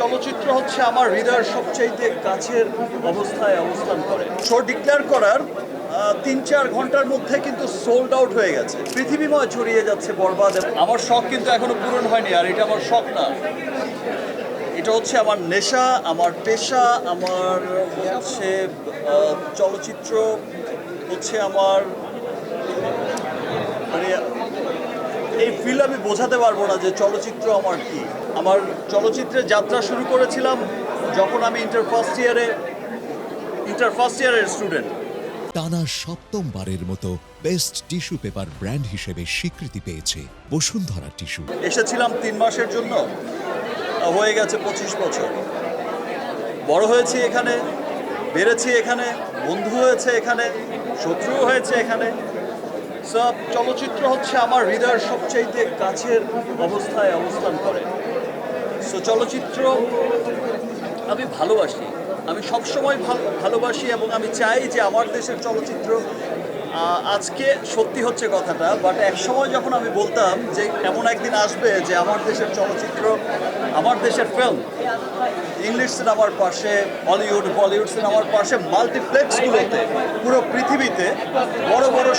চলচ্চিত্র হচ্ছে আমার হৃদয়ের সবচাইতে কাছের অবস্থায় অবস্থান করে। শো ডিক্লেয়ার করার ৩-৪ ঘন্টার মধ্যে কিন্তু সোল্ড আউট হয়ে গেছে, পৃথিবীময় ছড়িয়ে যাচ্ছে বরবাদ। আমার শখ কিন্তু এখনো পূরণ হয়নি, আর এটা আমার শখ না, এটা হচ্ছে আমার নেশা, আমার পেশা। আমার হচ্ছে চলচ্চিত্র হচ্ছে আমার, মানে এই ফিল আমি বোঝাতে পারবো না যে চলচ্চিত্র আমার কি। আমার চলচ্চিত্রের যাত্রা শুরু করেছিলাম যখন আমি ইন্টার ফার্স্ট ইয়ারের স্টুডেন্ট। টানা সপ্তমবারের মতো বেস্ট টিস্যু পেপার ব্র্যান্ড হিসেবে স্বীকৃতি পেয়েছে বসুন্ধরা টিস্যু। এসেছিলাম 3 মাসের জন্য, হয়ে গেছে 25 বছর। বড় হয়েছি এখানে, বেড়েছি এখানে, বন্ধু হয়েছে এখানে, শত্রু হয়েছে এখানে। সব চলচ্চিত্র হচ্ছে আমার হৃদয়ের সবচাইতে কাছের অবস্থায় অবস্থান করে। সো চলচ্চিত্র আমি ভালোবাসি, আমি সবসময় ভালোবাসি, এবং আমি চাই যে আমার দেশের চলচ্চিত্র আজকে সত্যি হচ্ছে কথাটা, বাট এক সময় যখন আমি বলতাম যে এমন একদিন আসবে যে আমার দেশের চলচ্চিত্র, আমার দেশের ফিল্ম ইংলিশ সিনেমার পাশে হলিউড বলিউড সিনেমার পাশে মাল্টিপ্লেক্সগুলোতে পুরো পৃথিবীতে বড় বড়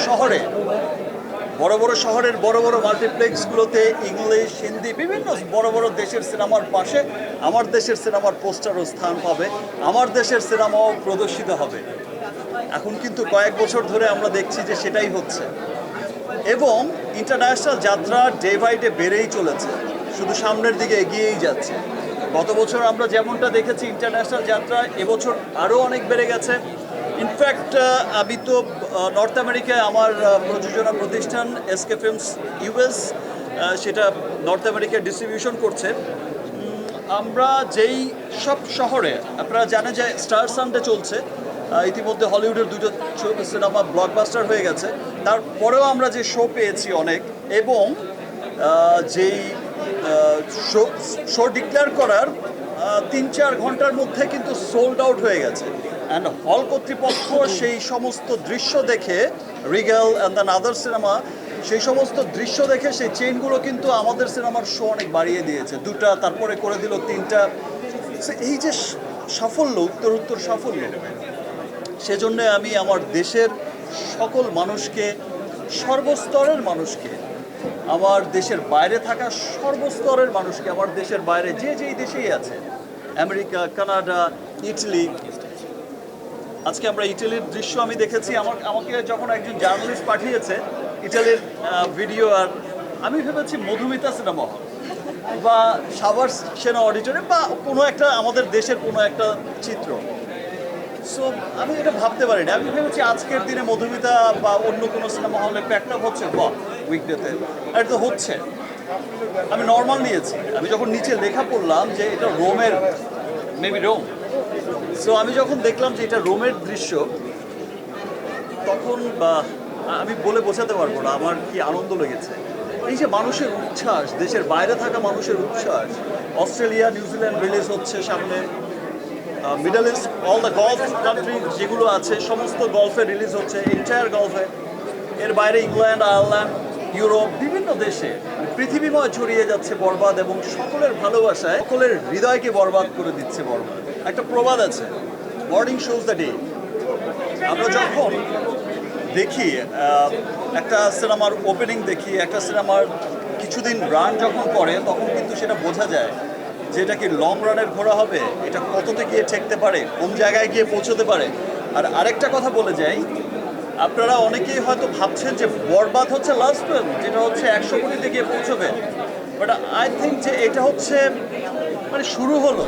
শহরের বড় বড় মাল্টিপ্লেক্সগুলোতে ইংলিশ হিন্দি বিভিন্ন বড় বড় দেশের সিনেমার পাশে আমার দেশের সিনেমার পোস্টারও স্থান পাবে, আমার দেশের সিনেমাও প্রদর্শিত হবে। এখন কিন্তু কয়েক বছর ধরে আমরা দেখছি যে সেটাই হচ্ছে, এবং ইন্টারন্যাশনাল যাত্রা ডে বাই ডে বেড়েই চলেছে, শুধু সামনের দিকে এগিয়েই যাচ্ছে। গত বছর আমরা যেমনটা দেখেছি ইন্টারন্যাশনাল যাত্রা, এবছর আরও অনেক বেড়ে গেছে। ইনফ্যাক্ট আমি তো নর্থ আমেরিকায় আমার প্রযোজনা প্রতিষ্ঠান এসকে ফিল্মস ইউএস, সেটা নর্থ আমেরিকায় ডিস্ট্রিবিউশন করছে। আমরা যেই সব শহরে, আপনারা জানেন যে স্টার সানডে চলছে, ইতিমধ্যে হলিউডের 2টো সিনেমা ব্লকবাস্টার হয়ে গেছে, তারপরেও আমরা যে শো পেয়েছি অনেক, এবং যেই শো ডিক্লেয়ার করার 3-4 ঘন্টার মধ্যে কিন্তু সোল্ড আউট হয়ে গেছে। অ্যান্ড হল কর্তৃপক্ষ সেই সমস্ত দৃশ্য দেখে, Rigel and than other cinema, সেই সমস্ত দৃশ্য দেখে সেই চেইনগুলো কিন্তু আমাদের সিনেমার শো অনেক বাড়িয়ে দিয়েছে, 2টা, তারপরে করে দিল 3টা। এই যে সাফল্য, উত্তর সাফল্য, সেজন্য আমি আমার দেশের সকল মানুষকে, সর্বস্তরের মানুষকে, আমার দেশের বাইরে থাকা সর্বস্তরের মানুষকে, আমার দেশের বাইরে যে যেই দেশেই আছে, আমেরিকা, কানাডা, ইটালি। আজকে আমরা ইটালির দৃশ্য আমি দেখেছি, আমাকে যখন একজন জার্নালিস্ট পাঠিয়েছে ইটালির ভিডিও, আর আমি ভেবেছি মধুমিতা সিনেমা হল বা সাভার সেনা অডিটোরিয়াম বা কোনো একটা আমাদের দেশের কোনো একটা চিত্র। সো আমি এটা ভাবতে পারিনি, আমি ভেবেছি আজকের দিনে মধুমিতা বা অন্য কোনো সিনেমা হলে প্যাকড আপ হচ্ছে, বা উইকডেতে, আর এটা তো হচ্ছে। আমি নর্মাল নিয়েছি, আমি যখন নিচে লেখা পড়লাম যে এটা রোমের, মেবি রোম, সো আমি যখন দেখলাম যে এটা রোমের দৃশ্য, তখন আমি বলে বোঝাতে পারবো না আমার কি আনন্দ লেগেছে। এই যে মানুষের উচ্ছ্বাস, দেশের বাইরে থাকা মানুষের উচ্ছ্বাস। অস্ট্রেলিয়া, নিউজিল্যান্ড রিলিজ হচ্ছে সামনে, middle east, all the golf country যেগুলো আছে সমস্ত গলফে রিলিজ হচ্ছে, এন্টায়ার গলফে। এর বাইরে ইংল্যান্ড, আয়ারল্যান্ড, ইউরোপ, বিভিন্ন দেশে পৃথিবীময় ছড়িয়ে যাচ্ছে বরবাদ, এবং সকলের ভালোবাসায় সকলের হৃদয়কে বরবাদ করে দিচ্ছে বরবাদ। একটা প্রবাদ আছে, মর্নিং শোজ দ্য ডে। আমরা যখন দেখি একটা সিনেমার ওপেনিং, দেখি একটা সিনেমার কিছুদিন রান যখন করে, তখন কিন্তু সেটা বোঝা যায় যে এটা কি লং রানের ঘোড়া হবে, এটা কততে গিয়ে ঠেকতে পারে, কোন জায়গায় গিয়ে পৌঁছতে পারে। আর আরেকটা কথা বলে যাই, আপনারা অনেকেই হয়তো ভাবছেন যে বরবাদ হচ্ছে লাস্ট ফিল্ম, যেটা হচ্ছে 100 কোটিতে গিয়ে পৌঁছবে, বাট আই থিঙ্ক যে এটা হচ্ছে মানে শুরু হলো।